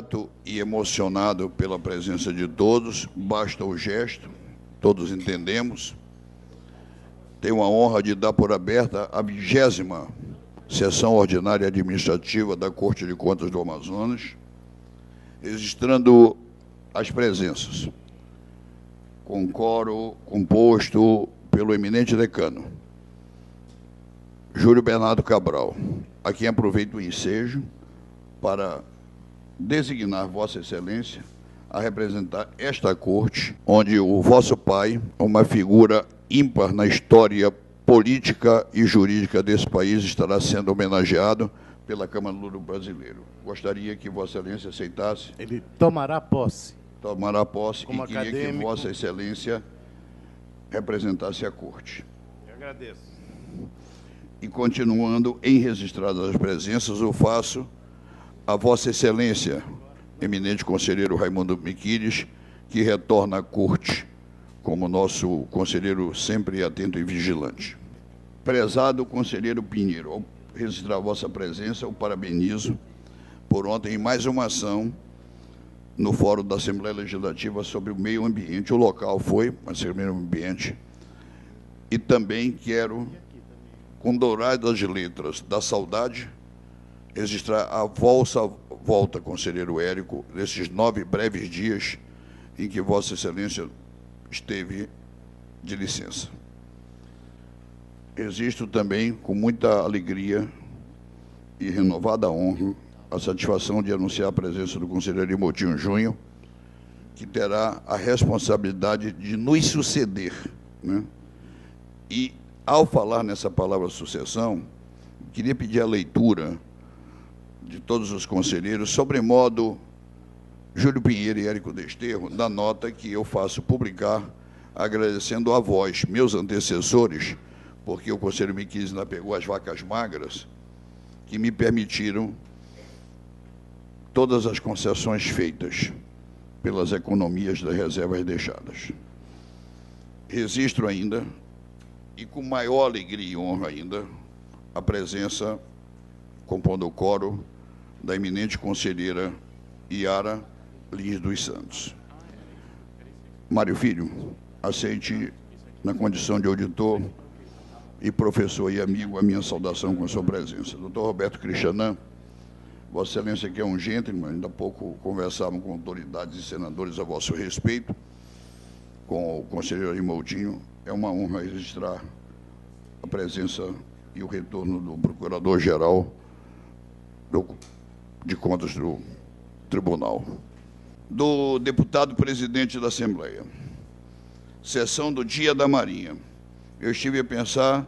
grato e emocionado pela presença de todos, basta o gesto, todos entendemos. Tenho a honra de dar por aberta a 20ª Sessão Ordinária Administrativa da Corte de Contas do Amazonas, registrando as presenças, com coro composto pelo eminente decano, Júlio Bernardo Cabral, a quem aproveito o ensejo para designar Vossa Excelência a representar esta corte, onde o vosso pai, uma figura ímpar na história política e jurídica desse país, estará sendo homenageado pela Câmara Lula Brasileiro. Gostaria que Vossa Excelência aceitasse. Ele tomará posse. Tomará posse como e queria acadêmico. que Vossa Excelência representasse a corte. Eu agradeço. E continuando em registradas as presenças, eu faço a Vossa Excelência, eminente conselheiro Raimundo Miquiles, que retorna à corte como nosso conselheiro sempre atento e vigilante. Prezado conselheiro Pinheiro, ao registrar a vossa presença, eu parabenizo por ontem em mais uma ação no Fórum da Assembleia Legislativa sobre o meio ambiente. O local foi, mas o meio ambiente. E também quero, com douradas letras da saudade, registrar a vossa volta, conselheiro Érico, nesses 9 breves dias em que Vossa Excelência esteve de licença. Registro também, com muita alegria e renovada honra, a satisfação de anunciar a presença do conselheiro Imotinho Júnior, que terá a responsabilidade de nos suceder, né? E, ao falar nessa palavra sucessão, queria pedir a leitura de todos os conselheiros, sobremodo Júlio Pinheiro e Érico Desterro, da nota que eu faço publicar, agradecendo a vós, meus antecessores, porque o conselheiro Miquiles ainda pegou as vacas magras, que me permitiram todas as concessões feitas pelas economias das reservas deixadas. Registro ainda, e com maior alegria e honra ainda, a presença, compondo o coro, da eminente conselheira Iara Lins dos Santos. Mário Filho, aceite, na condição de auditor e professor e amigo, a minha saudação com a sua presença. Doutor Roberto Cristianã, Vossa Excelência, que é um gentleman, ainda há pouco conversávamos com autoridades e senadores a vosso respeito, com o conselheiro Imotinho, é uma honra registrar a presença e o retorno do Procurador-Geral de Contas do Tribunal. Do deputado presidente da Assembleia. Sessão do Dia da Marinha. Eu estive a pensar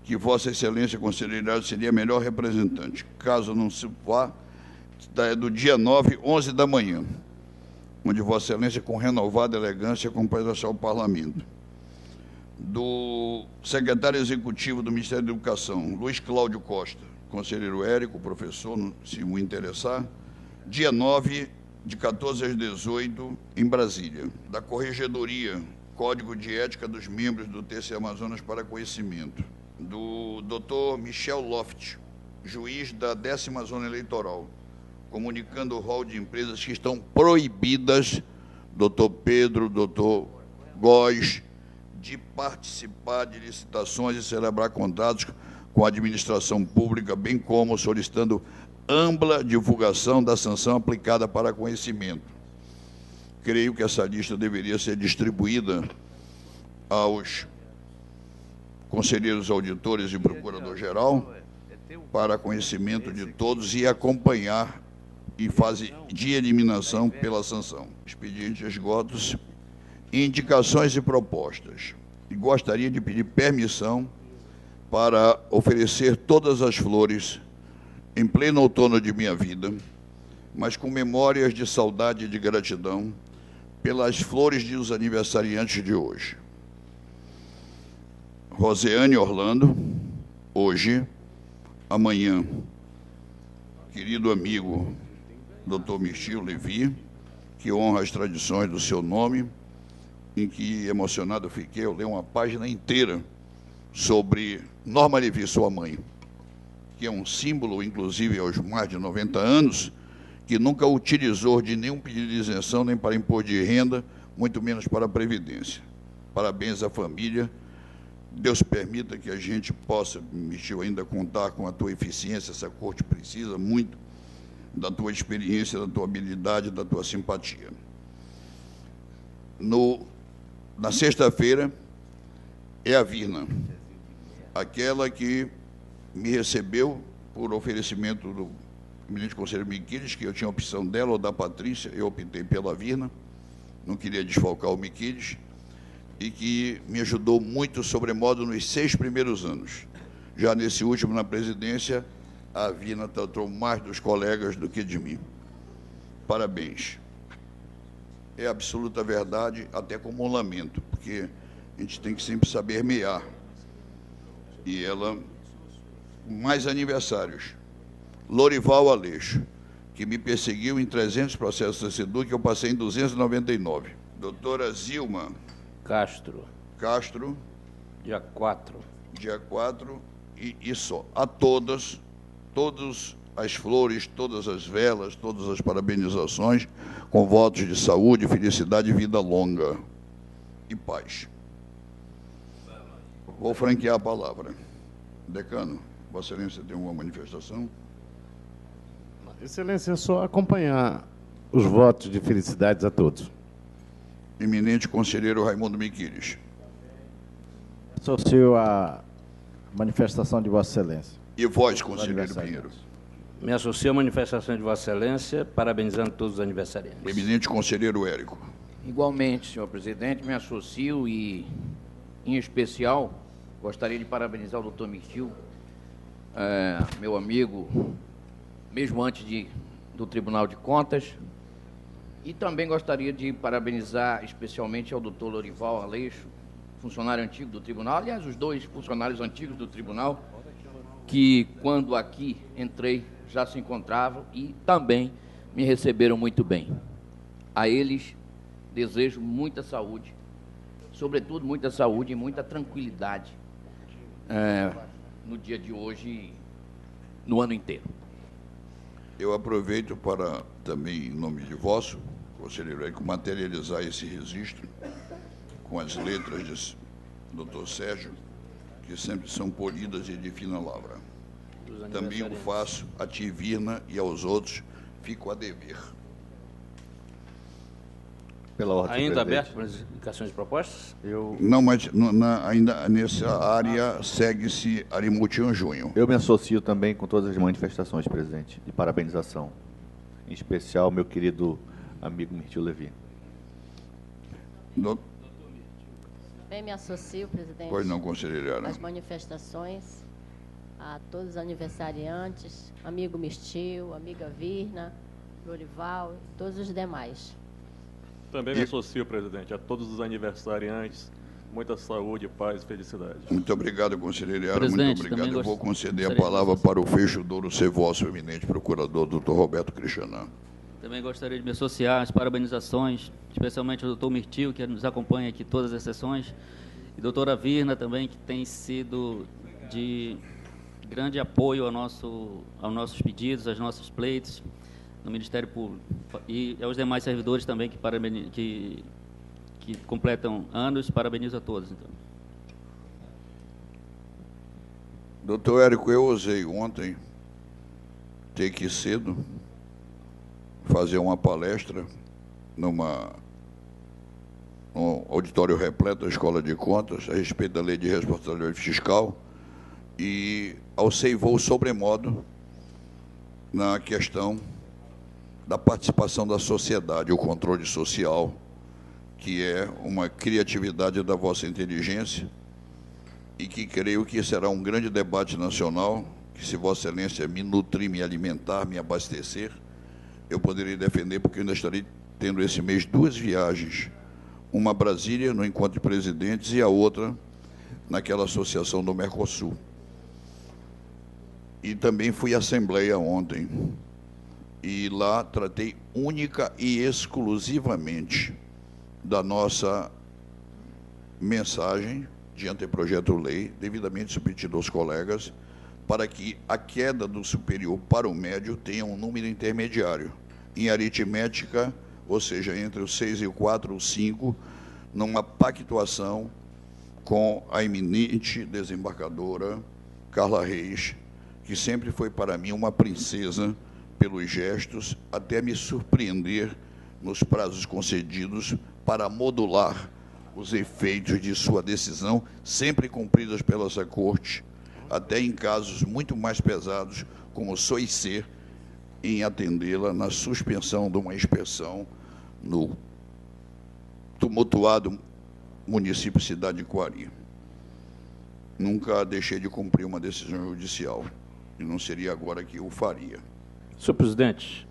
que Vossa Excelência, conselheiro, seria a melhor representante, caso não se vá, do dia 9, 11 da manhã, onde Vossa Excelência, com renovada elegância, comparecerá ao Parlamento. Do secretário executivo do Ministério da Educação, Luiz Cláudio Costa, conselheiro Érico, professor, se o interessar, dia 9, de 14 às 18, em Brasília. Da Corregedoria, Código de Ética dos Membros do TC Amazonas para Conhecimento. Do Dr. Michel Loft, juiz da 10ª Zona Eleitoral, comunicando o rol de empresas que estão proibidas, Dr. Pedro, Dr. Góes, de participar de licitações e celebrar contratos com a administração pública, bem como solicitando ampla divulgação da sanção aplicada para conhecimento. Creio que essa lista deveria ser distribuída aos conselheiros auditores e procurador-geral para conhecimento de todos e acompanhar em fase de eliminação pela sanção. Expediente esgotos, indicações e propostas. E gostaria de pedir permissão para oferecer todas as flores em pleno outono de minha vida, mas com memórias de saudade e de gratidão pelas flores dos aniversariantes de hoje. Roseane Orlando, hoje, amanhã, querido amigo Dr. Michio Levi, que honra as tradições do seu nome, em que emocionado eu fiquei, eu li uma página inteira sobre Norma Levi, sua mãe, que é um símbolo, inclusive aos mais de 90 anos, que nunca utilizou de nenhum pedido de isenção, nem para imposto de renda, muito menos para a Previdência. Parabéns à família. Deus permita que a gente possa, Michel, ainda contar com a tua eficiência. Essa corte precisa muito da tua experiência, da tua habilidade, da tua simpatia. Na sexta-feira, é a Virna, aquela que me recebeu por oferecimento do eminente conselheiro Miquiles, que eu tinha a opção dela ou da Patrícia, eu optei pela Virna, não queria desfalcar o Miquiles, e que me ajudou muito, sobremodo, nos 6 primeiros anos. Já nesse último, na presidência, a Virna tratou mais dos colegas do que de mim. Parabéns. É absoluta verdade, até como um lamento, porque a gente tem que sempre saber mear. E ela, mais aniversários. Lorival Aleixo, que me perseguiu em 300 processos da SEDUC, que eu passei em 299. Doutora Zilma Castro, dia 4. Dia 4, e só. A todas as flores, todas as velas, todas as parabenizações, com votos de saúde, felicidade e vida longa e paz. Vou franquear a palavra. Decano, Vossa Excelência tem uma manifestação? Excelência, é só acompanhar os votos de felicidades a todos. Eminente conselheiro Raimundo Miquiles. Associo a manifestação de Vossa Excelência. E vós, conselheiro Pinheiro? Me associo à manifestação de Vossa Excelência, parabenizando todos os aniversariantes. Eminente conselheiro Érico. Igualmente, senhor presidente, me associo e, em especial, gostaria de parabenizar o doutor Mirtil, meu amigo, mesmo antes do Tribunal de Contas, e também gostaria de parabenizar especialmente ao doutor Lorival Aleixo, funcionário antigo do tribunal, aliás, os 2 funcionários antigos do tribunal, que, quando aqui entrei, já se encontravam e também me receberam muito bem. A eles desejo muita saúde, sobretudo muita saúde e muita tranquilidade no dia de hoje e no ano inteiro. Eu aproveito para, também, em nome de vosso, conselheiro Érico, materializar esse registro com as letras do doutor Sérgio, que sempre são polidas e de fina lavra. Também o faço a ti, Virna, e aos outros, fico a dever. Pela ordem, ainda aberto para as indicações de propostas? Não, mas ainda nessa área segue-se Arimutian Júnior. Eu me associo também com todas as manifestações, presidente, de parabenização. Em especial, meu querido amigo Mirtil Levi. Bem, me associo, presidente. Pois não, conselheira. As manifestações a todos os aniversariantes, amigo Mirtil, amiga Virna, Lorival, todos os demais. Também me associo, presidente, a todos os aniversariantes. Muita saúde, paz e felicidade. Muito obrigado, conselheiro Yara. Muito obrigado. Eu vou conceder a palavra para o fecho douro ser vosso, eminente procurador, doutor Roberto Cristianã. Também gostaria de me associar às parabenizações, especialmente ao doutor Mirtil, que nos acompanha aqui todas as sessões, e doutora Virna também, que tem sido de grande apoio aos nossos pedidos, aos nossos pleitos no Ministério Público, e aos demais servidores também que completam anos. Parabenizo a todos. Então. Doutor Érico, eu ousei ontem ter que ir cedo fazer uma palestra num auditório repleto da Escola de Contas a respeito da Lei de Responsabilidade Fiscal, e alcei voo sobremodo na questão da participação da sociedade, o controle social, que é uma criatividade da vossa inteligência e que creio que será um grande debate nacional, que se Vossa Excelência me nutrir, me alimentar, me abastecer, eu poderei defender, porque eu ainda estarei tendo esse mês 2 viagens, uma a Brasília, no encontro de presidentes, e a outra naquela associação do Mercosul. E também fui à Assembleia ontem, e lá tratei única e exclusivamente da nossa mensagem de anteprojeto-lei, devidamente submetido aos colegas, para que a queda do superior para o médio tenha um número intermediário. em aritmética, ou seja, entre o 6 e o 4, o 5, numa pactuação com a eminente desembargadora Carla Reis, que sempre foi para mim uma princesa pelos gestos, até me surpreender nos prazos concedidos para modular os efeitos de sua decisão, sempre cumpridas pela essa corte, até em casos muito mais pesados, como sois ser, em atendê-la na suspensão de uma inspeção no tumultuado município Cidade de Coari. Nunca deixei de cumprir uma decisão judicial, e não seria agora que o faria. Senhor presidente,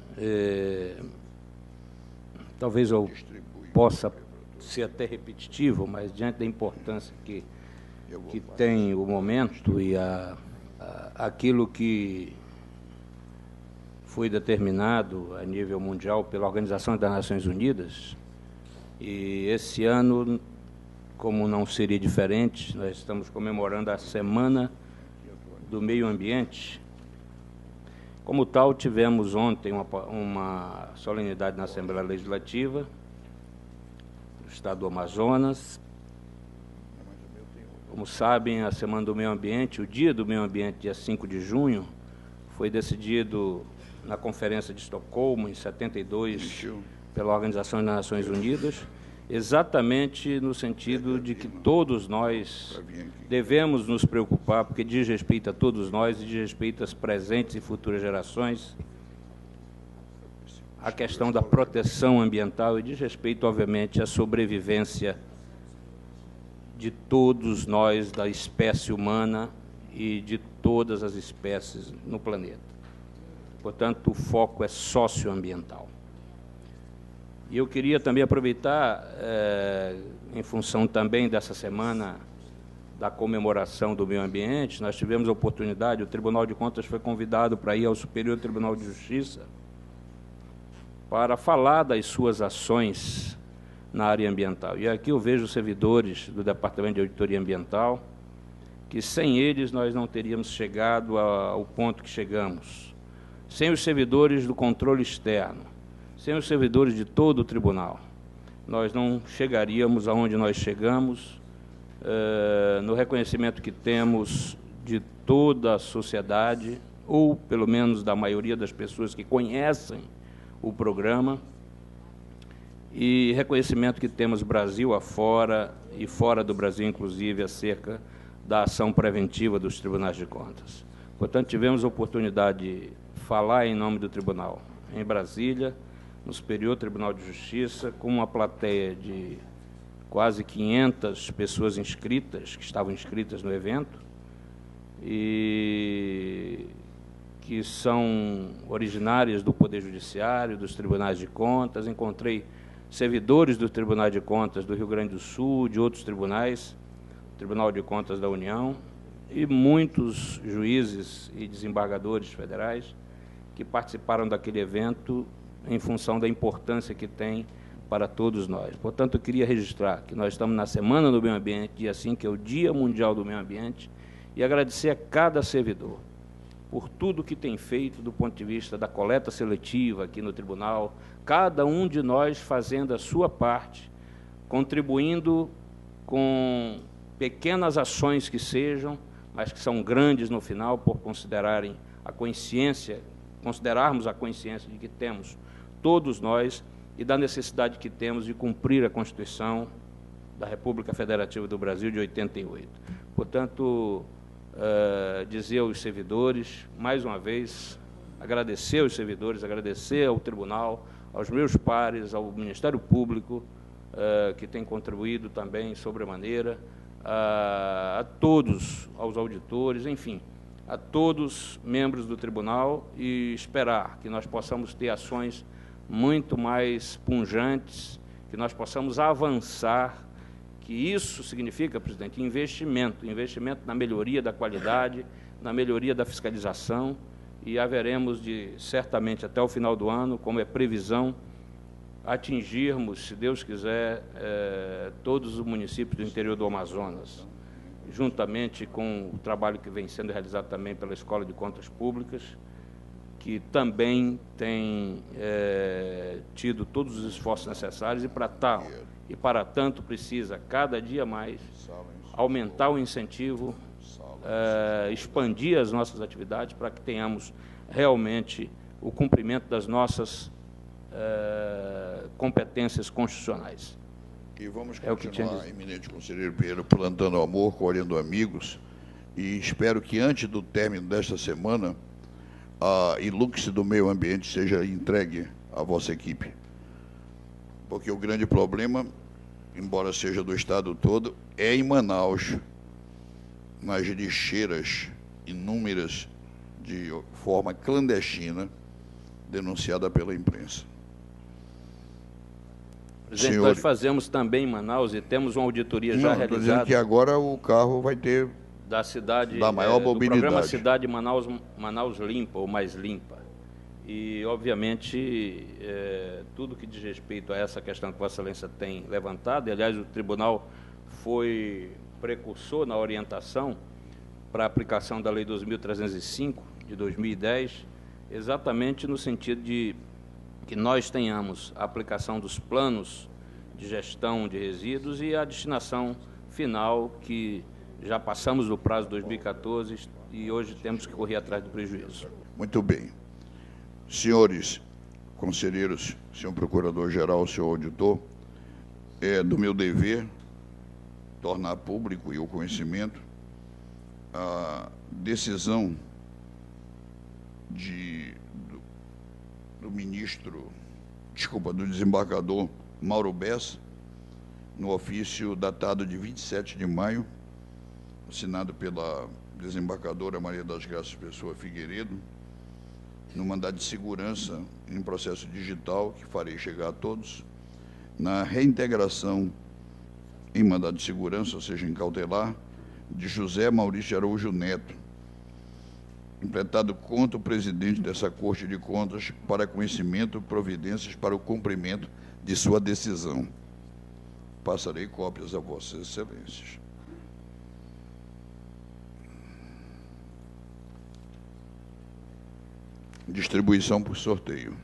talvez eu possa ser até repetitivo, mas diante da importância que tem o momento e aquilo que foi determinado a nível mundial pela Organização das Nações Unidas, e esse ano, como não seria diferente, nós estamos comemorando a Semana do Meio Ambiente. Como tal, tivemos ontem uma solenidade na Assembleia Legislativa do Estado do Amazonas. Como sabem, a Semana do Meio Ambiente, o Dia do Meio Ambiente, dia 5 de junho, foi decidido na Conferência de Estocolmo, em 72, pela Organização das Nações Unidas, exatamente no sentido de que todos nós devemos nos preocupar, porque diz respeito a todos nós e diz respeito às presentes e futuras gerações, a questão da proteção ambiental e diz respeito, obviamente, à sobrevivência de todos nós, da espécie humana e de todas as espécies no planeta. Portanto, o foco é socioambiental. E eu queria também aproveitar, em função também dessa semana da comemoração do meio ambiente, nós tivemos a oportunidade, o Tribunal de Contas foi convidado para ir ao Superior Tribunal de Justiça para falar das suas ações na área ambiental. E aqui eu vejo os servidores do Departamento de Auditoria Ambiental, que sem eles nós não teríamos chegado ao ponto que chegamos. Sem os servidores do controle externo, sem os servidores de todo o tribunal, nós não chegaríamos aonde nós chegamos, no reconhecimento que temos de toda a sociedade, ou pelo menos da maioria das pessoas que conhecem o programa, e reconhecimento que temos Brasil afora e fora do Brasil, inclusive, acerca da ação preventiva dos tribunais de contas. Portanto, tivemos a oportunidade de falar em nome do tribunal em Brasília, no Superior Tribunal de Justiça, com uma plateia de quase 500 pessoas inscritas, que estavam inscritas no evento, e que são originárias do Poder Judiciário, dos Tribunais de Contas. Encontrei servidores do Tribunal de Contas do Rio Grande do Sul, de outros tribunais, Tribunal de Contas da União, e muitos juízes e desembargadores federais que participaram daquele evento em função da importância que tem para todos nós. Portanto, eu queria registrar que nós estamos na Semana do Meio Ambiente, dia 5, que é o Dia Mundial do Meio Ambiente, e agradecer a cada servidor por tudo que tem feito do ponto de vista da coleta seletiva aqui no tribunal, cada um de nós fazendo a sua parte, contribuindo com pequenas ações que sejam, mas que são grandes no final, por considerarmos a consciência de que temos todos nós e da necessidade que temos de cumprir a Constituição da República Federativa do Brasil de 88. Portanto, dizer aos servidores, mais uma vez, agradecer aos servidores, agradecer ao tribunal, aos meus pares, ao Ministério Público, que tem contribuído também sobremaneira, a todos, aos auditores, enfim, a todos membros do tribunal, e esperar que nós possamos ter ações muito mais punjantes, que nós possamos avançar, que isso significa, presidente, investimento na melhoria da qualidade, na melhoria da fiscalização, e haveremos de, certamente, até o final do ano, como é previsão, atingirmos, se Deus quiser, todos os municípios do interior do Amazonas, juntamente com o trabalho que vem sendo realizado também pela Escola de Contas Públicas, que também tem tido todos os esforços necessários e para tanto precisa cada dia mais aumentar o incentivo, expandir as nossas atividades para que tenhamos realmente o cumprimento das nossas competências constitucionais. E vamos continuar, eminente conselheiro Pinheiro, plantando amor, colhendo amigos, e espero que antes do término desta semana a Ilux do meio ambiente seja entregue à vossa equipe. Porque o grande problema, embora seja do estado todo, é em Manaus, nas lixeiras inúmeras de forma clandestina, denunciada pela imprensa. Presidente, nós fazemos também em Manaus e temos uma auditoria já realizada. Estou dizendo que agora o carro vai ter da cidade, da maior mobilidade. Do programa Cidade Manaus Limpa, ou Mais Limpa. E, obviamente, tudo que diz respeito a essa questão que Vossa Excelência tem levantado, e, aliás, o Tribunal foi precursor na orientação para a aplicação da Lei 2.305, de 2010, exatamente no sentido de que nós tenhamos a aplicação dos planos de gestão de resíduos e a destinação final, que já passamos do prazo de 2014 e hoje temos que correr atrás do prejuízo. Muito bem. Senhores conselheiros, senhor procurador-geral, senhor auditor, é do meu dever tornar público e o conhecimento a decisão do desembargador Mauro Bessa, no ofício datado de 27 de maio, assinado pela desembargadora Maria das Graças Pessoa Figueiredo, no mandado de segurança em processo digital, que farei chegar a todos, na reintegração em mandado de segurança, ou seja, em cautelar, de José Maurício Araújo Neto, impletado contra o presidente dessa Corte de Contas para conhecimento e providências para o cumprimento de sua decisão. Passarei cópias a vossas excelências. Distribuição por sorteio.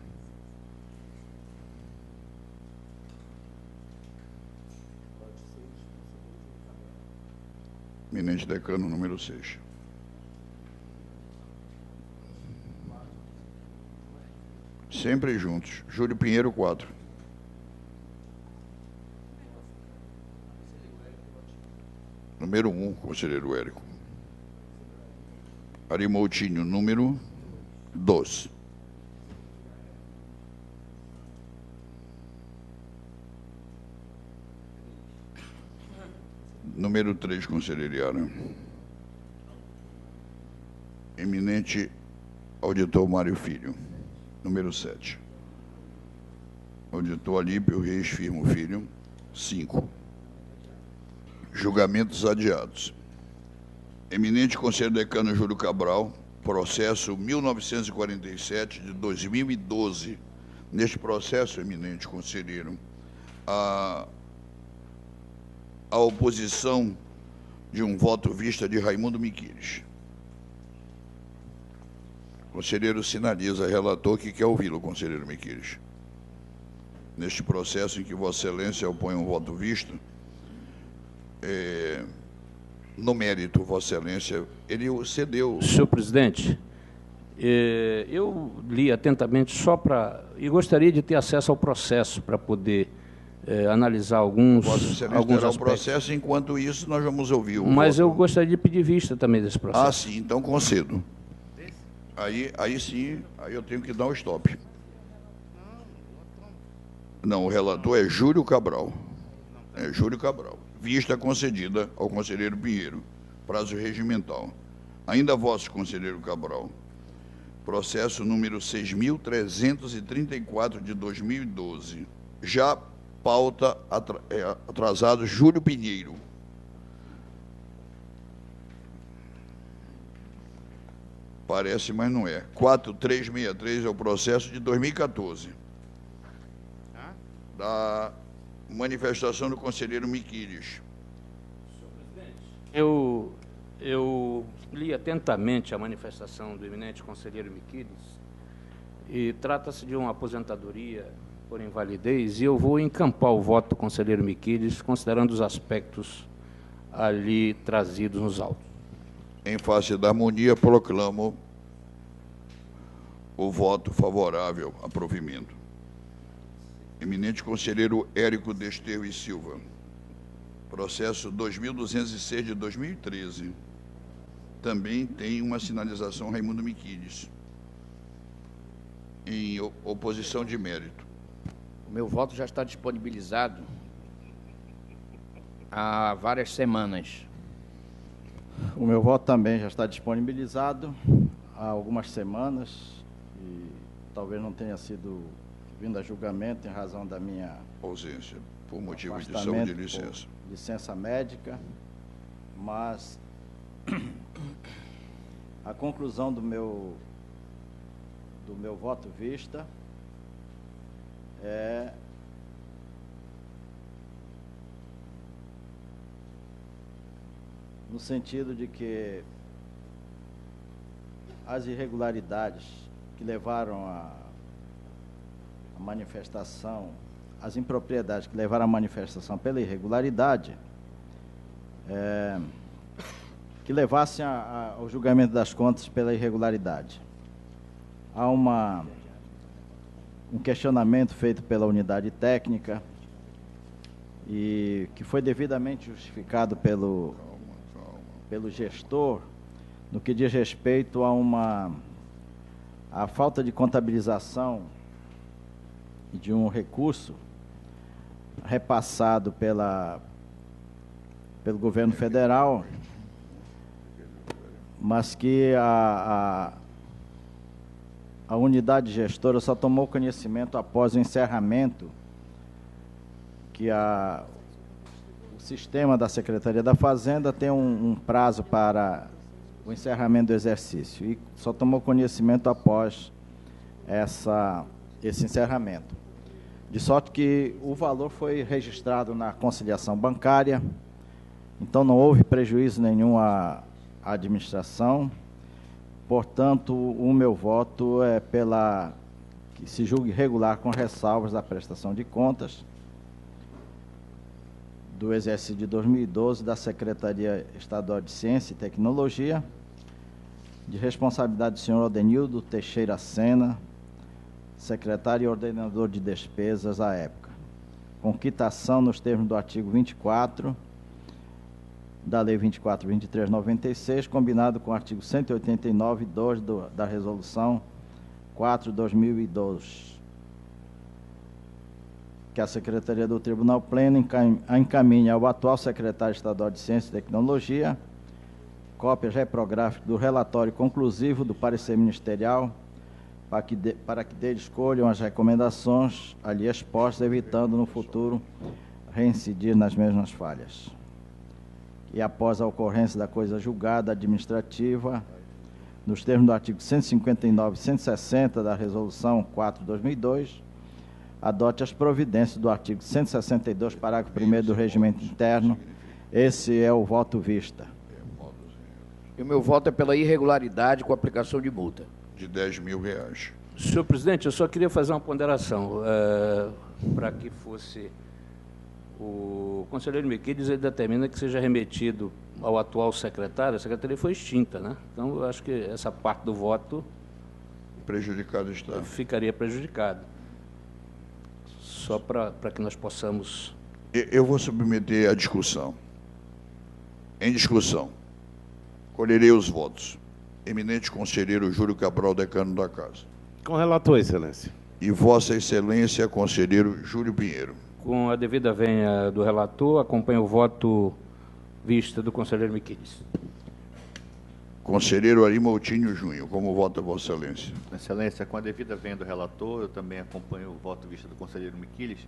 Eminente decano, número 6. Sempre juntos. Júlio Pinheiro, 4. Número 1, conselheiro Érico. Ari Moutinho, número 2. Número 3, conselheiro Iara. Eminente auditor Mário Filho. Número 7. Auditor Alípio Reis Firmo Filho. 5. Julgamentos adiados. Eminente conselheiro decano Júlio Cabral, processo 1947 de 2012. Neste processo, eminente conselheiro, a oposição de um voto vista de Raimundo Miquiles. O conselheiro sinaliza, relator, que quer ouvi-lo, conselheiro Miquiles. Neste processo em que Vossa Excelência opõe um voto visto, no mérito, Vossa Excelência, ele cedeu. Senhor presidente, eu li atentamente só para... E gostaria de ter acesso ao processo para poder analisar alguns aspectos. O processo, enquanto isso, nós vamos ouvir o Mas voto. eu gostaria de pedir vista também desse processo. Ah, sim, então concedo. Aí sim, aí eu tenho que dar um stop. Não, o relator é Júlio Cabral. É Júlio Cabral. Vista concedida ao conselheiro Pinheiro. Prazo regimental. Ainda vosso, conselheiro Cabral. Processo número 6.334 de 2012. Já pauta atrasado Júlio Pinheiro. Parece, mas não é. 4363 é o processo de 2014. Da manifestação do conselheiro Miquiles. Senhor presidente, eu li atentamente a manifestação do eminente conselheiro Miquiles E trata-se de uma aposentadoria por invalidez, e eu vou encampar o voto do conselheiro Miquiles, considerando os aspectos ali trazidos nos autos. Em face da harmonia, proclamo o voto favorável a provimento. Eminente conselheiro Érico Desterro e Silva, processo 2206 de 2013. Também tem uma sinalização Raimundo Miquiles, em oposição de mérito. O meu voto já está disponibilizado há várias semanas. O meu voto também já está disponibilizado há algumas semanas e talvez não tenha sido vindo a julgamento em razão da minha Ausência, por motivo de afastamento saúde e licença. por licença médica, mas a conclusão do meu voto vista é no sentido de que as irregularidades que levaram a manifestação, as impropriedades que levaram à manifestação pela irregularidade, que levassem ao julgamento das contas pela irregularidade. Há um questionamento feito pela unidade técnica e que foi devidamente justificado pelo gestor no que diz respeito à falta de contabilização de um recurso repassado pelo governo federal, mas que a unidade gestora só tomou conhecimento após o encerramento, que o sistema da Secretaria da Fazenda tem um prazo para o encerramento do exercício, e só tomou conhecimento após esse encerramento. De sorte que o valor foi registrado na conciliação bancária, então não houve prejuízo nenhum à administração. Portanto, o meu voto é que se julgue regular com ressalvas da prestação de contas do exercício de 2012 da Secretaria Estadual de Ciência e Tecnologia, de responsabilidade do senhor Odenildo Teixeira Sena, secretário e ordenador de despesas à época, com quitação nos termos do artigo 24 da Lei 24.2396, combinado com o artigo 189.2 da Resolução 4/2012, que a Secretaria do Tribunal Pleno encaminha ao atual secretário estadual de Ciência e Tecnologia cópias reprográficas do relatório conclusivo do parecer ministerial para que dele escolham as recomendações ali expostas, evitando no futuro reincidir nas mesmas falhas. E após a ocorrência da coisa julgada administrativa, nos termos do artigo 159 e 160 da Resolução 4/2002, adote as providências do artigo 162, parágrafo 1º do Regimento Interno. Esse é o voto vista. E o meu voto é pela irregularidade com aplicação de multa. De R$10.000. Senhor presidente, eu só queria fazer uma ponderação para que fosse o conselheiro Miquiles, ele determina que seja remetido ao atual secretário. A secretaria foi extinta, né? Então, eu acho que essa parte do voto Prejudicado está. ficaria prejudicada. Só para que nós possamos... Eu vou submeter à discussão. Em discussão, colherei os votos. Eminente conselheiro Júlio Cabral, decano da Casa. Com o relator, excelência. E Vossa Excelência, conselheiro Júlio Pinheiro. Com a devida venha do relator, acompanho o voto vista do conselheiro Miquiles. Conselheiro Ari Moutinho Júnior, como vota Vossa Excelência? Excelência, com a devida venha do relator, eu também acompanho o voto vista do conselheiro Miquiles,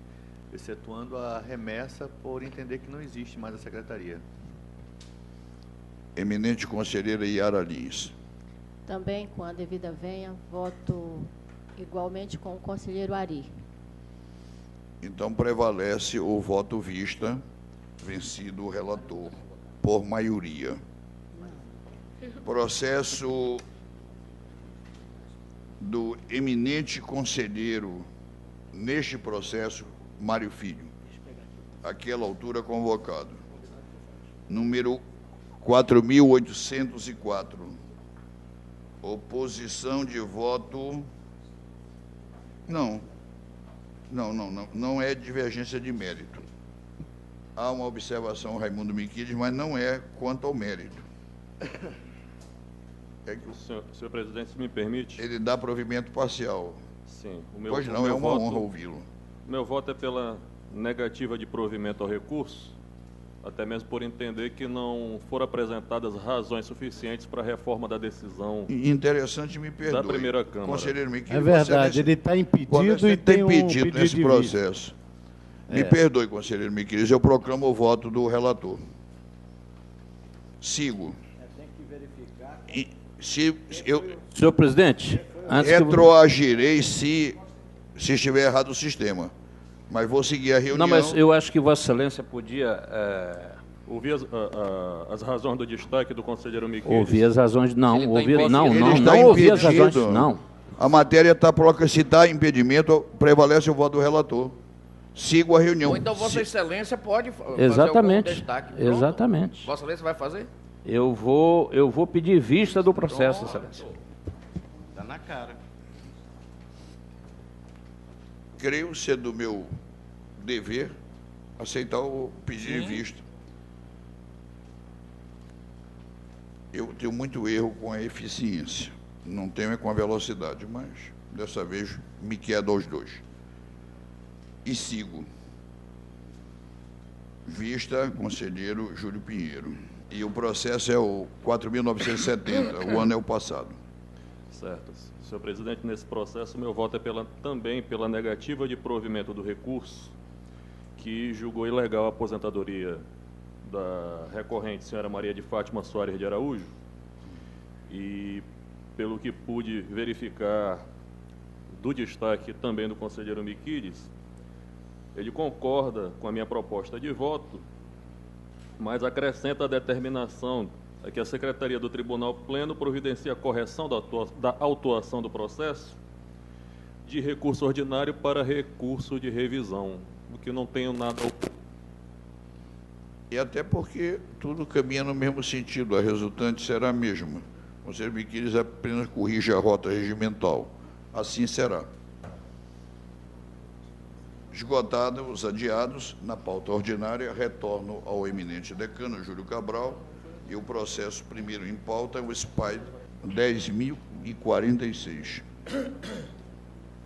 excetuando a remessa por entender que não existe mais a secretaria. Eminente conselheira Yara Lins. Também, com a devida venha, voto igualmente com o conselheiro Ari. Então, prevalece o voto vista, vencido o relator, por maioria. do eminente conselheiro neste processo, Mário Filho, àquela altura convocado. Número 4.804. Oposição de voto... Não é divergência de mérito. Há uma observação, Raimundo Miquiles, mas não é quanto ao mérito. É que Senhor presidente, se me permite. ele dá provimento parcial. Sim. Pois não, é uma honra ouvi-lo. Meu voto é pela negativa de provimento ao recurso, até mesmo por entender que não foram apresentadas razões suficientes para a reforma da decisão Interessante, me perdoe. da primeira Câmara. Conselheiro Miquiles, É verdade, ele está impedido e tem um impedido pedido nesse de processo. Me perdoe, conselheiro Miquiles, eu proclamo o voto do relator. Sigo. Tem que verificar. Senhor presidente, antes que... Retroagirei se estiver errado o sistema. Mas vou seguir a reunião. Não, mas eu acho que Vossa Excelência podia... Ouvir as razões do destaque do conselheiro Miquiles. Ouvir as razões... Não, Ele tá ouvir... impedido. Não, Ele não, está não ouvir as impedido. razões... Não. A matéria está... Se está impedimento, prevalece o voto do relator. Sigo a reunião. Ou então Vossa Excelência pode fazer Exatamente. algum destaque. Pronto. Exatamente. Vossa Excelência vai fazer? Eu vou pedir vista do processo, Excelência. Está na cara. Creio ser do meu dever aceitar o pedido de vista. Eu tenho muito erro com a eficiência. Não tenho é com a velocidade, mas dessa vez me quedo aos dois. E sigo. Vista, conselheiro Júlio Pinheiro. E o processo é o 4.970, o ano é o passado. Certo. Senhor presidente, nesse processo, meu voto é também pela negativa de provimento do recurso que julgou ilegal a aposentadoria da recorrente senhora Maria de Fátima Soares de Araújo. E, pelo que pude verificar do destaque também do conselheiro Miquiles, ele concorda com a minha proposta de voto, mas acrescenta a determinação a que a Secretaria do Tribunal Pleno providencie a correção da autuação do processo de recurso ordinário para recurso de revisão, o que não tenho nada a opor. E até porque tudo caminha no mesmo sentido, a resultante será a mesma. O conselheiro Miquiles apenas corrige a rota regimental. Assim será. Esgotados os adiados, na pauta ordinária, retorno ao eminente decano, Júlio Cabral, e o processo primeiro em pauta é o SPAI 10.046.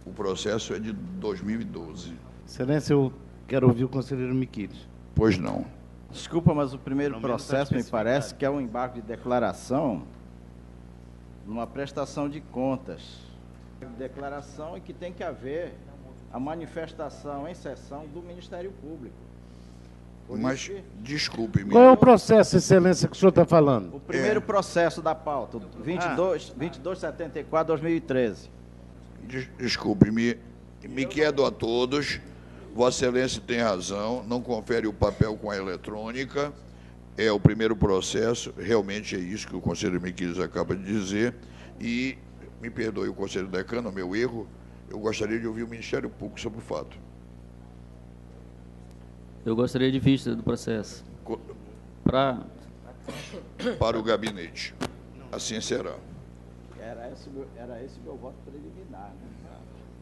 O processo é de 2012. Excelência, eu quero ouvir o conselheiro Miquiles. Pois não. Desculpa, mas o primeiro Pelo menos processo tá me parece que é um embargo de declaração numa prestação de contas. Declaração e que tem que haver a manifestação em sessão do Ministério Público. Por Mas, isso que desculpe-me. Qual é o processo, excelência, que o senhor está falando? o primeiro processo da pauta, 2274-2013. Desculpe-me, me quedo a todos. Vossa Excelência tem razão, não confere o papel com a eletrônica, é o primeiro processo, realmente é isso que o conselheiro Miquiles acaba de dizer, e me perdoe o conselheiro decano, meu erro, eu gostaria de ouvir o Ministério Público sobre o fato. Eu gostaria de vista do processo. Para o gabinete. Assim será. Era esse meu voto preliminar, né?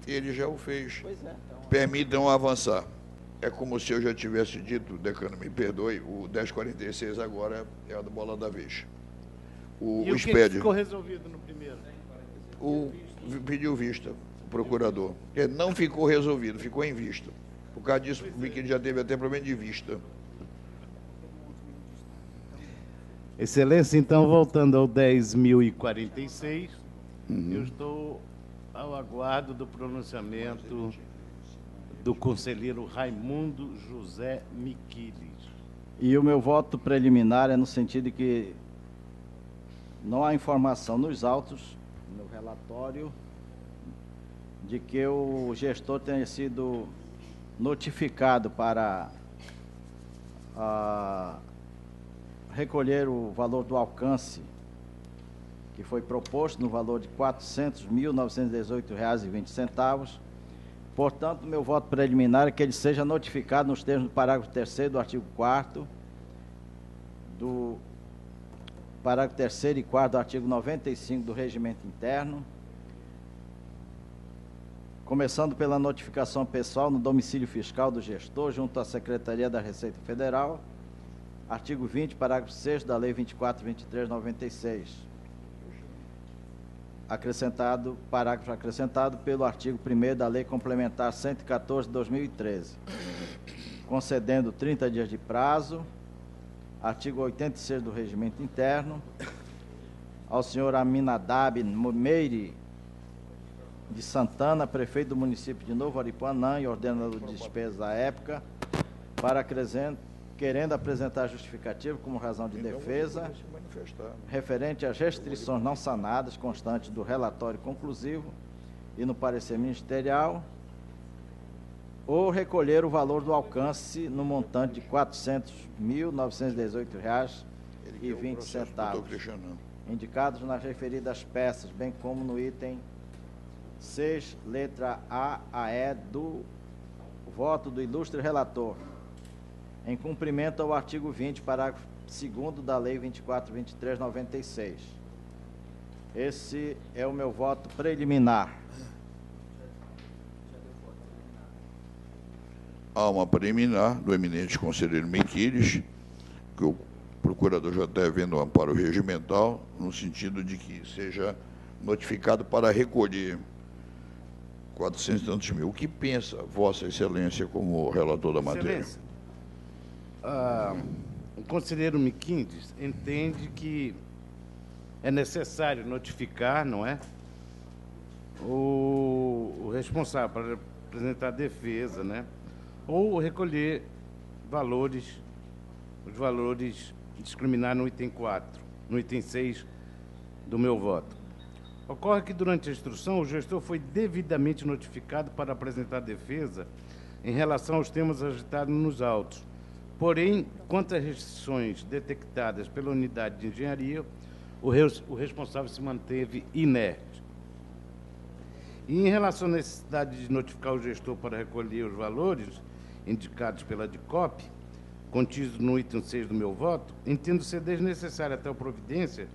Ele já o fez. Pois é. Permitam avançar. É como se eu já tivesse dito, decano, me perdoe, o 1046 agora é a bola da vez. E O o que expede. ficou resolvido no primeiro? Pediu vista, o procurador. Não ficou resolvido, ficou em vista. Por causa disso, o Miquiles já teve até problema de vista. Excelência, então, voltando ao 10.046, eu estou ao aguardo do pronunciamento do conselheiro Raimundo José Miquiles. E o meu voto preliminar é no sentido de que não há informação nos autos, no relatório, de que o gestor tenha sido notificado para recolher o valor do alcance que foi proposto no valor de R$ 400.918,20. Portanto, meu voto preliminar é que ele seja notificado nos termos do parágrafo 3º do artigo 4º, do parágrafo 3º e 4º do artigo 95 do Regimento Interno, começando pela notificação pessoal no domicílio fiscal do gestor, junto à Secretaria da Receita Federal, artigo 20, parágrafo 6º da Lei 24.23/96. Parágrafo acrescentado pelo artigo 1º da Lei Complementar 114 de 2013, concedendo 30 dias de prazo, artigo 86 do Regimento Interno, ao senhor Aminadab Meire de Santana, prefeito do município de Novo Aripuanã e ordenador de despesas à época, querendo apresentar justificativo como razão de defesa, referente às restrições não sanadas constantes do relatório conclusivo e no parecer ministerial, ou recolher o valor do alcance no montante de R$ 400.918,20, indicados nas referidas peças, bem como no item 6, letra A a E do voto do ilustre relator, em cumprimento ao artigo 20, parágrafo 2º da Lei 24.23/96. Esse é o meu voto preliminar. Há uma preliminar do eminente conselheiro Miquiles, que o procurador já está vendo um amparo regimental, no sentido de que seja notificado para recolher 400 e tantos mil. O que pensa Vossa Excelência como relator da matéria? Excelência, o conselheiro Miquiles entende que é necessário notificar, não é, o responsável para apresentar defesa, né, ou recolher os valores discriminados no item 4, no item 6 do meu voto. Ocorre que, durante a instrução, o gestor foi devidamente notificado para apresentar defesa em relação aos temas agitados nos autos. Porém, quanto às restrições detectadas pela unidade de engenharia, o responsável se manteve inerte. E, em relação à necessidade de notificar o gestor para recolher os valores indicados pela DICOP, contidos no item 6 do meu voto, entendo ser desnecessária tal providência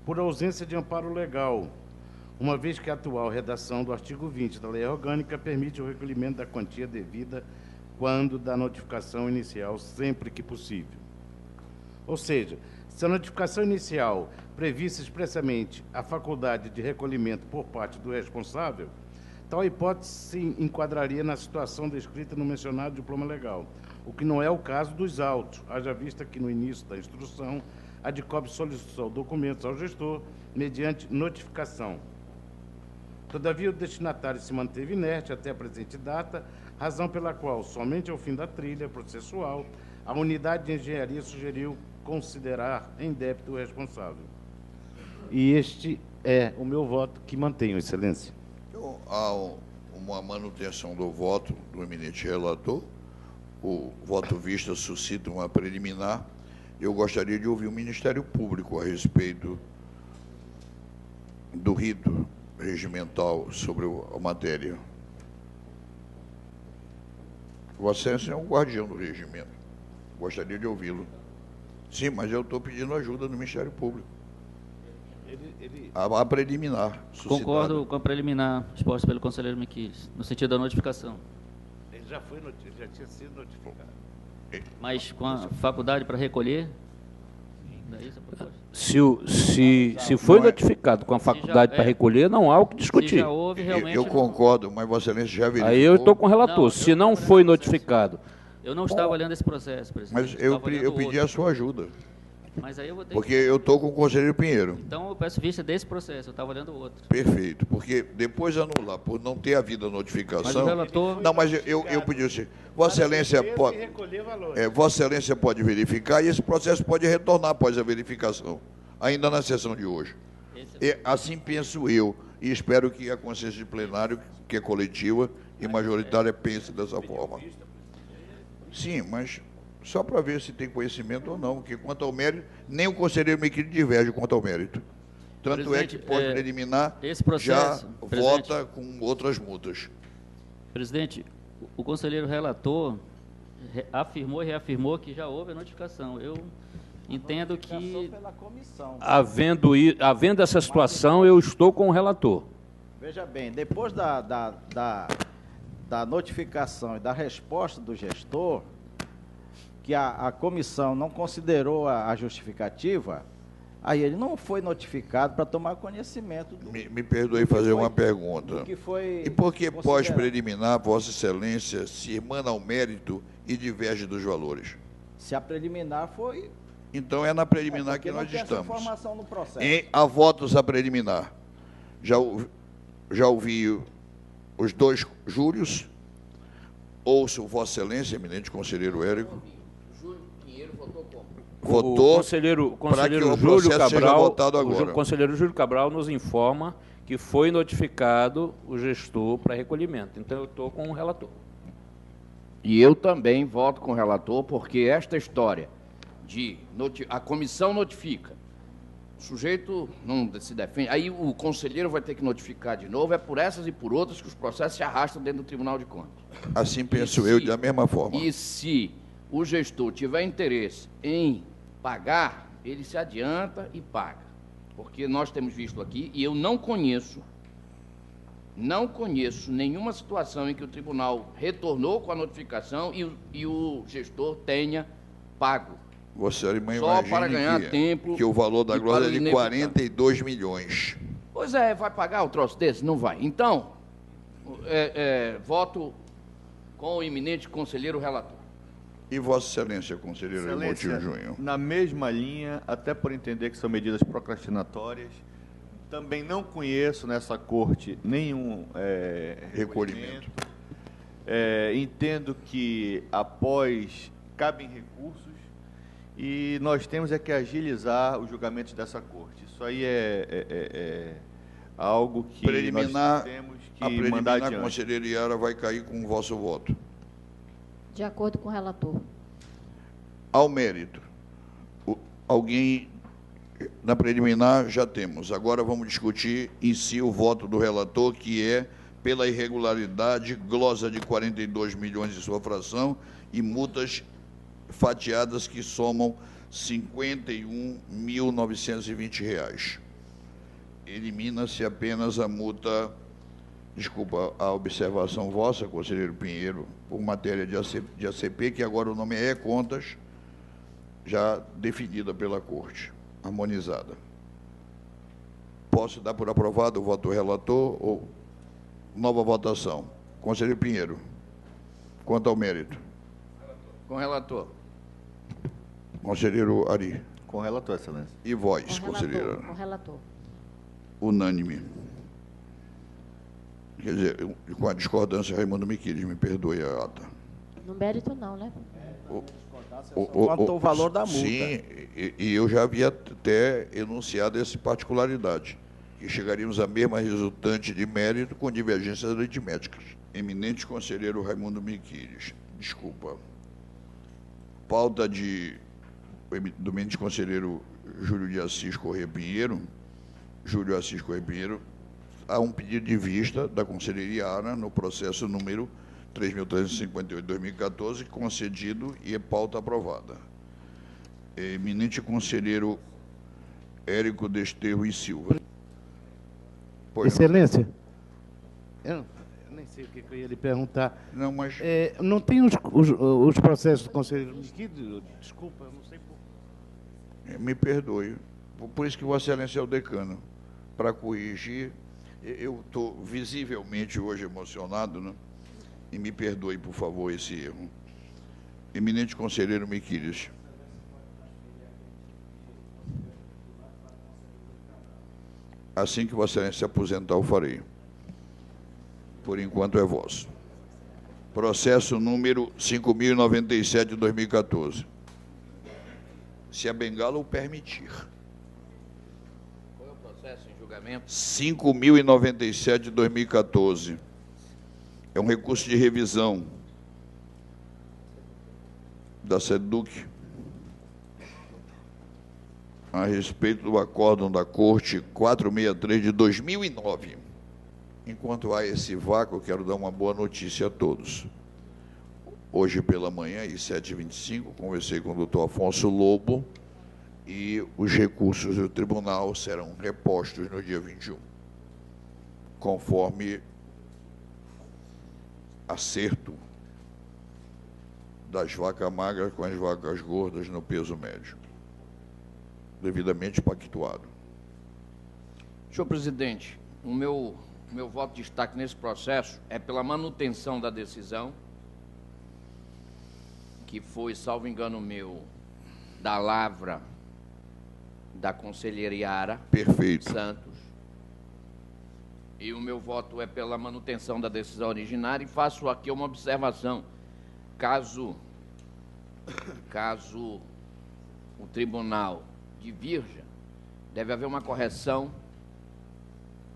por ausência de amparo legal, uma vez que a atual redação do artigo 20 da Lei Orgânica permite o recolhimento da quantia devida quando da notificação inicial, sempre que possível. Ou seja, se a notificação inicial previsse expressamente a faculdade de recolhimento por parte do responsável, tal hipótese se enquadraria na situação descrita no mencionado diploma legal, o que não é o caso dos autos, haja vista que no início da instrução a DICOP solicitou documentos ao gestor mediante notificação. Todavia, o destinatário se manteve inerte até a presente data, razão pela qual, somente ao fim da trilha processual, a unidade de engenharia sugeriu considerar em débito o responsável. E este é o meu voto que mantenho, Excelência. Então, há uma manutenção do voto do eminente relator. O voto vista suscita uma preliminar. Eu gostaria de ouvir o Ministério Público a respeito do rito regimental sobre a matéria. Vossa Excelência é um guardião do regimento. Gostaria de ouvi-lo. Sim, mas eu estou pedindo ajuda do Ministério Público. A preliminar suscitada. Concordo com a preliminar exposta pelo conselheiro Miquiles, no sentido da notificação. Ele já tinha sido notificado. Mas com a faculdade para recolher? Se foi notificado com a faculdade para recolher, não há o que discutir. Se já houve, realmente... Eu concordo, mas Vossa Excelência já verificou. Aí eu estou com o relator. Se não foi notificado... Eu não estava olhando esse processo, presidente. Mas eu pedi a sua ajuda. Mas aí eu vou ter porque eu estou com o conselheiro Pinheiro. Então eu peço vista desse processo, eu estava olhando o outro. Perfeito, porque depois anular, por não ter havido a notificação... Mas o relator... Não, mas eu pedi assim, Vossa Excelência pode... Vossa Excelência pode verificar e esse processo pode retornar após a verificação, ainda na sessão de hoje. Assim penso eu, e espero que a consciência de plenário, que é coletiva e majoritária, pense dessa forma. Sim, mas... só para ver se tem conhecimento ou não, porque quanto ao mérito, nem o conselheiro Miquiles diverge quanto ao mérito. Tanto é que pode preliminar, esse processo, já vota com outras multas. Presidente, o conselheiro relator afirmou e reafirmou que já houve a notificação. Eu entendo que... pela comissão. Havendo essa situação, eu estou com o relator. Veja bem, depois da notificação e da resposta do gestor, que a comissão não considerou a justificativa, aí ele não foi notificado para tomar conhecimento do... Me perdoe fazer uma pergunta. que foi E por que considerado. pós-preliminar, Vossa Excelência se emana ao mérito e diverge dos valores? Se a preliminar foi... Então é na preliminar porque que nós não tem essa estamos. informação no processo. Há votos a preliminar. Já ouvi os dois júrios, ouço Vossa Excelência, eminente conselheiro Érico. Júlio Pinheiro votou como? Votou O conselheiro para que o Júlio processo seja Cabral, votado agora. o conselheiro Júlio Cabral nos informa que foi notificado o gestor para recolhimento. Então, eu estou com o relator. E eu também voto com o relator, porque esta história de a comissão notifica, o sujeito não se defende, aí o conselheiro vai ter que notificar de novo, é por essas e por outras que os processos se arrastam dentro do Tribunal de Contas. Assim penso eu, da mesma forma. E se o gestor tiver interesse em pagar, ele se adianta e paga. Porque nós temos visto aqui, e eu não conheço nenhuma situação em que o tribunal retornou com a notificação e o gestor tenha pago. Você Só para ganhar tempo que o valor da e glória para é de inevitável. 42 milhões. Pois é, vai pagar o troço desse? Não vai. Então, voto com o eminente conselheiro relator. E Vossa Excelência, conselheiro Excelência, Motinho Júnior? na mesma linha, até por entender que são medidas procrastinatórias, também não conheço nessa corte nenhum Recolhimento. Entendo que após cabem recursos e nós temos que agilizar os julgamentos dessa corte. Isso aí é algo que Preliminar, nós temos a que mandar preliminar, adiante. conselheiro Iara, vai cair com o vosso voto. De acordo com o relator. Ao mérito. Alguém, na preliminar, já temos. Agora vamos discutir em si o voto do relator, que é pela irregularidade, glosa de 42 milhões de sua fração e multas fatiadas que somam R$ 51.920. Elimina-se apenas a multa, desculpa, a observação vossa, conselheiro Pinheiro, por matéria de ACP, que agora o nome é E-Contas, já definida pela Corte, harmonizada. Posso dar por aprovado o voto do relator ou nova votação? Conselheiro Pinheiro, quanto ao mérito. Com o relator. Conselheiro Ari. Com o relator, Excelência. E vós, conselheira? Com o relator. Unânime. Quer dizer, com a discordância, Raimundo Miquiles, me perdoe a ata. No mérito não, né? Quanto ao valor da multa. Sim, e eu já havia até enunciado essa particularidade, que chegaríamos à mesma resultante de mérito com divergências aritméticas. Eminente conselheiro Raimundo Miquiles, desculpa. Pauta do eminente conselheiro Júlio de Assis Corrêa Pinheiro, há um pedido de vista da Conselheria ARA no processo número 3.358/2014, concedido e é pauta aprovada. Eminente conselheiro Érico Desterro e Silva. Pois Excelência, eu nem sei o que eu ia lhe perguntar. não, mas Não tem os processos do conselheiro Miquiles? Desculpa, eu não sei por... me perdoe. Por isso que Vossa Excelência é o decano. Para corrigir, eu estou visivelmente hoje emocionado, né? E me perdoe, por favor, esse erro. Eminente conselheiro Miquiles. Assim que Vossa Excelência se aposentar, eu farei. Por enquanto é vosso. Processo número 5.097 de 2014. Se a bengala o permitir. Qual é o processo em julgamento? 5.097 de 2014. É um recurso de revisão da SEDUC. a respeito do acórdão da Corte 463 de 2009. Enquanto há esse vácuo, quero dar uma boa notícia a todos. Hoje pela manhã, às 7h25, conversei com o doutor Afonso Lobo e os recursos do tribunal serão repostos no dia 21, conforme acerto das vacas magras com as vacas gordas no peso médio, devidamente pactuado. Senhor presidente, o meu voto de destaque nesse processo é pela manutenção da decisão, que foi, salvo engano meu, da lavra da conselheira Yara Perfeito. Santos. E o meu voto é pela manutenção da decisão originária e faço aqui uma observação. Caso o tribunal divirja, deve haver uma correção,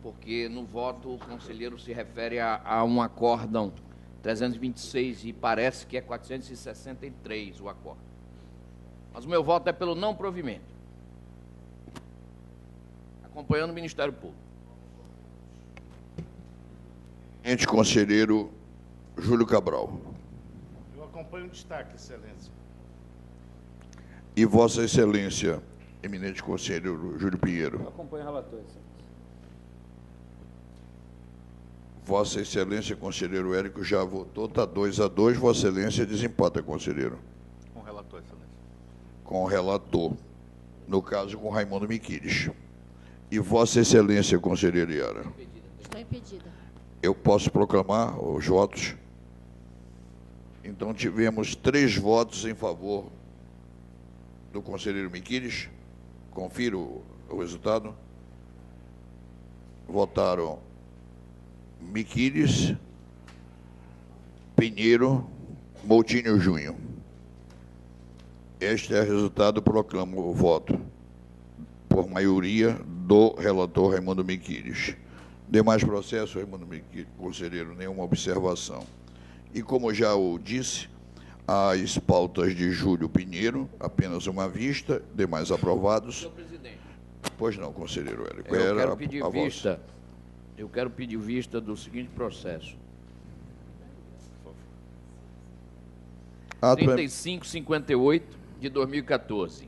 porque no voto o conselheiro se refere a um acórdão 326 e parece que é 463 o acórdão. Mas o meu voto é pelo não provimento, acompanhando o Ministério Público. Eminente conselheiro Júlio Cabral. Eu acompanho o destaque, excelência. E Vossa Excelência, eminente conselheiro Júlio Pinheiro. Eu acompanho o relator, excelência. Vossa Excelência, conselheiro Érico, já votou, está 2-2. Vossa Excelência desempata, conselheiro. Com o relator, excelência. Com o relator. No caso, com Raimundo Miquiles. E Vossa Excelência, conselheiro Yara. Estou impedida. Eu posso proclamar os votos? Então, tivemos 3 votos em favor do conselheiro Miquiles. Confiro o resultado. Votaram Miquiles, Pinheiro, Moutinho Júnior. Este é o resultado, proclamo o voto por maioria do relator Raimundo Miquiles. Demais processos, Raimundo Miquiles, conselheiro, nenhuma observação. E como já o disse, as pautas de Júlio Pinheiro, apenas uma vista, demais aprovados. Senhor presidente. Pois não, conselheiro Érico. Eu quero pedir vista do seguinte processo. 3558 de 2014.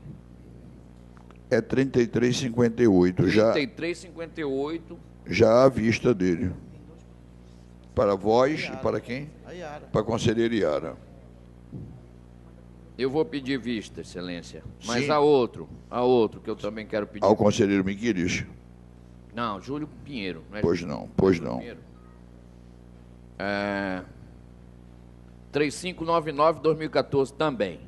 É 3358, já 3358. já à vista dele. Para vós e para quem? A Yara. Para a conselheira Yara. Eu vou pedir vista, excelência. Mas Sim. há outro que eu também quero pedir. Ao conselheiro Miquiles? Não, Júlio Pinheiro. Não é Pois Júlio não, pois não. Pinheiro. 3599 2014 também.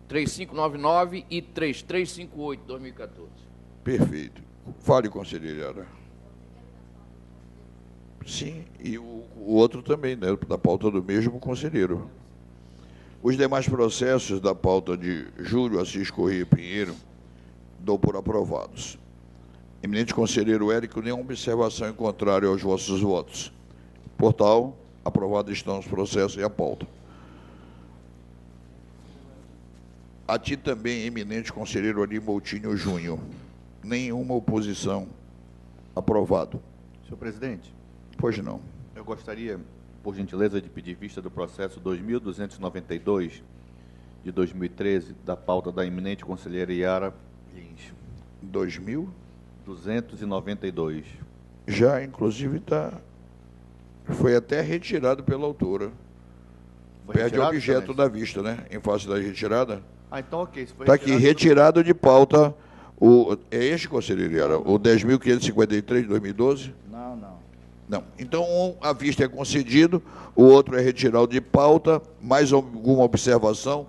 3599 e 3358 2014. Perfeito. Fale, conselheira Yara. Sim, e o outro também, né, da pauta do mesmo conselheiro. Os demais processos da pauta de Júlio Assis Corrêa Pinheiro, dou por aprovados. Eminente conselheiro Érico, nenhuma observação em contrário aos vossos votos. Por tal, aprovados estão os processos e a pauta. A ti também, eminente conselheiro Ari Moutinho Júnior. Nenhuma oposição. Aprovado. Senhor presidente, Pois não. eu gostaria, por gentileza, de pedir vista do processo 2292 de 2013, da pauta da eminente conselheira Yara Lins. 2000? 292. Já, inclusive, foi até retirado pela autora. Foi Perde o retirado, objeto excelência? da vista, né? Em face da retirada. Ah, então ok. Se foi Está aqui, retirado de pauta. É este, conselheiro Yara? O 10.553 de 2012? Não. Não. Então, a vista é concedido, o outro é retirado de pauta. Mais alguma observação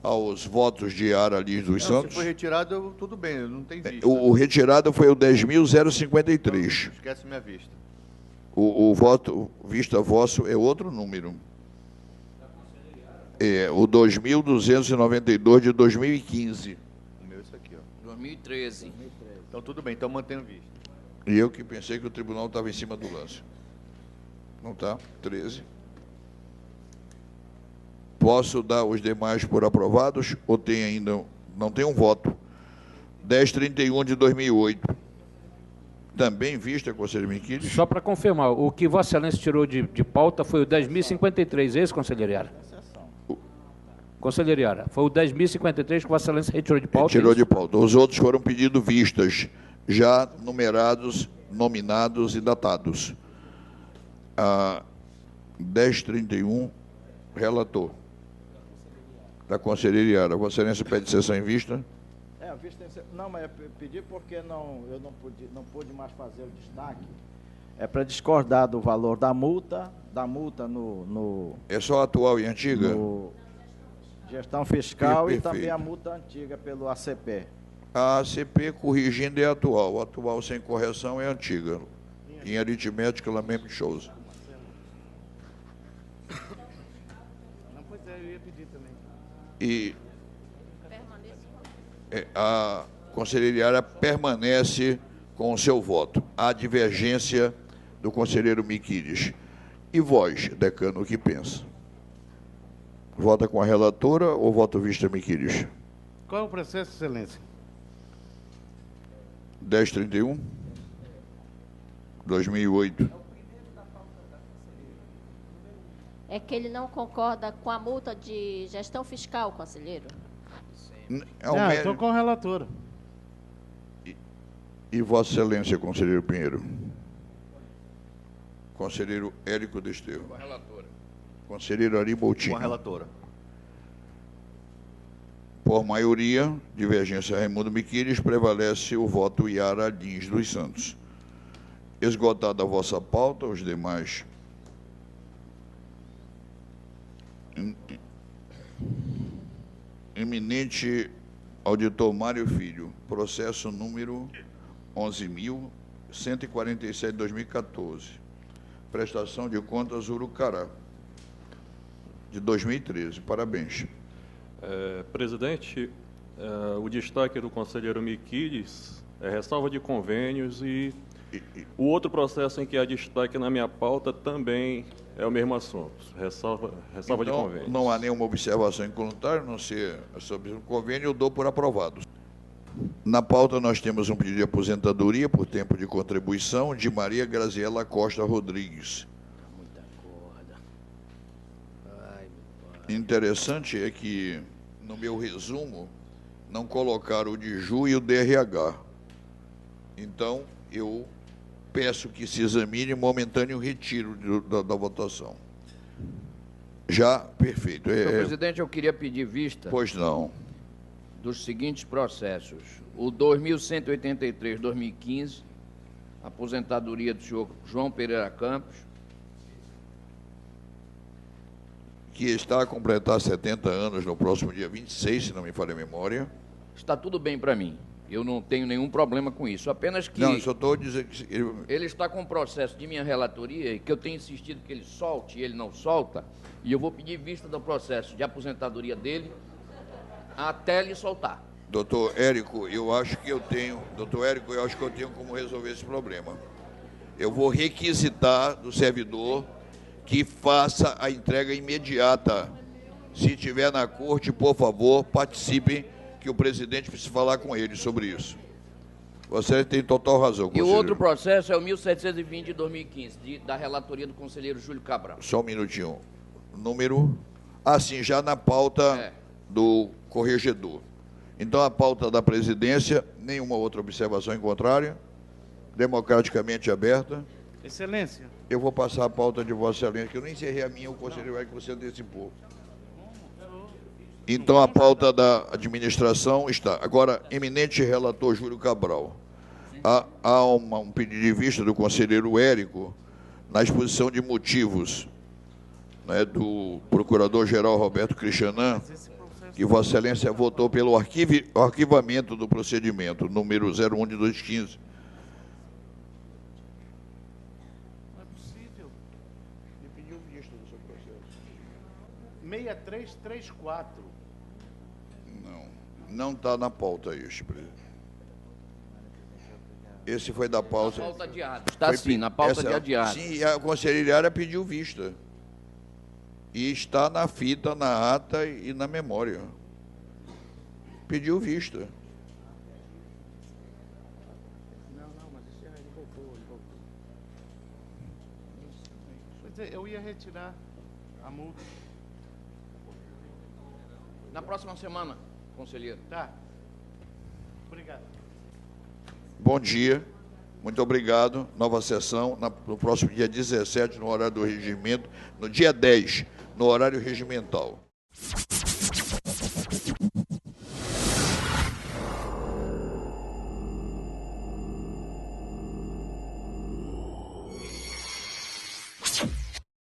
aos votos de Yara Lins dos Não, se Santos? foi retirado, tudo bem, não tem vista. O retirado foi o 10.053. Esquece minha vista. O voto, vista vosso, é outro número. É o 2.292 de 2015. O meu é esse aqui, ó. 2013. Então tudo bem, então mantenho vista. E eu que pensei que o tribunal estava em cima do lance. Não está? 13. Posso dar os demais por aprovados ou tem ainda... Não tem um voto. 1031 de 2008. Também vista, conselheiro Miquiles? Só para confirmar, o que Vossa Excelência tirou de pauta foi o 10.053, esse, conselheiro Iara? Conselheiro Iara, foi o 10.053 que Vossa Excelência retirou de pauta? Tirou de pauta. Os outros foram pedidos vistas, já numerados, nominados e datados. 1031, relator. Da conselheira Iara. Vossa Excelência pede sessão em vista? A vista não, mas eu pedi porque eu não pude mais fazer o destaque. É para discordar do valor da multa no É só atual e antiga? no gestão fiscal e Perfeito. também a multa antiga pelo ACP. A ACP corrigindo é atual. Atual sem correção é antiga. Em aritmética, ela mesmo shows. Não, pois é, eu ia pedir também. E a conselheira Iara permanece com o seu voto. Há divergência do conselheiro Miquiles. E vós, decano, o que pensa? Vota com a relatora ou vota vista Miquiles? Qual é o processo, Excelência? 1031, 2008. É que ele não concorda com a multa de gestão fiscal, conselheiro? É um Eu mérito. estou com a relatora. E Vossa Excelência, conselheiro Pinheiro? Conselheiro Érico Desterro. Com a relatora. Conselheiro Ari Moutinho. Com a relatora. Por maioria, divergência Raimundo Miquiles, prevalece o voto Iara Lins dos Santos. Esgotada a vossa pauta, os demais... Eminente auditor Mário Filho, processo número 11.147 de 2014. Prestação de contas Urucará, de 2013. Parabéns. Presidente, o destaque do conselheiro Miquiles é ressalva de convênios e o outro processo em que há destaque na minha pauta também é o mesmo assunto, ressalva de Então, convênios. não há nenhuma observação involuntária, não ser sobre o convênio, eu dou por aprovado. Na pauta nós temos um pedido de aposentadoria por tempo de contribuição de Maria Graziela Costa Rodrigues. Interessante é que, no meu resumo, não colocaram o DIJU e o DRH. Então, eu peço que se examine momentâneo retiro da votação. Já, perfeito. Senhor presidente, eu queria pedir vista Pois não. dos seguintes processos. O 2183-2015, aposentadoria do senhor João Pereira Campos, Que está a completar 70 anos no próximo dia 26, se não me falha a memória. está tudo bem para mim. Eu não tenho nenhum problema com isso. Apenas que Não, só estou dizendo que... ele está com um processo de minha relatoria e que eu tenho insistido que ele solte e ele não solta, e eu vou pedir vista do processo de aposentadoria dele até ele soltar. Doutor Érico, eu acho que eu tenho como resolver esse problema. Eu vou requisitar do servidor que faça a entrega imediata. Se tiver na corte, por favor, participem, que o presidente precisa falar com ele sobre isso. Você tem total razão, E o conselheiro. outro processo é o 1720 de 2015, da relatoria do conselheiro Júlio Cabral. Só um minutinho. Número... sim, já na pauta do corregedor. Então, a pauta da presidência, nenhuma outra observação em contrário, democraticamente aberta. Excelência. Eu vou passar a pauta de Vossa Excelência, que eu nem encerrei a minha, o conselheiro vai que você antecipou. Então, a pauta da administração está. Agora, eminente relator Júlio Cabral, há um pedido de vista do conselheiro Érico na exposição de motivos, né, do procurador-geral Roberto Cristianan, que Vossa Excelência votou pelo arquivamento do procedimento, número 01 de 2015. Não é possível. Ele pediu vista do seu processo. 6334. Não está na pauta este, presidente. Esse foi da pauta. Na pauta adiada. Está sim, na pauta de adiado. Sim, e a conselheira pediu vista. E está na fita, na ata e na memória. Pediu vista. Não, mas isso ele voltou. Pois é, eu ia retirar a multa. Na próxima semana, conselheiro. Tá. Obrigado. Bom dia. Muito obrigado. Nova sessão no próximo dia 17, no horário do regimento. No dia 10, no horário regimental.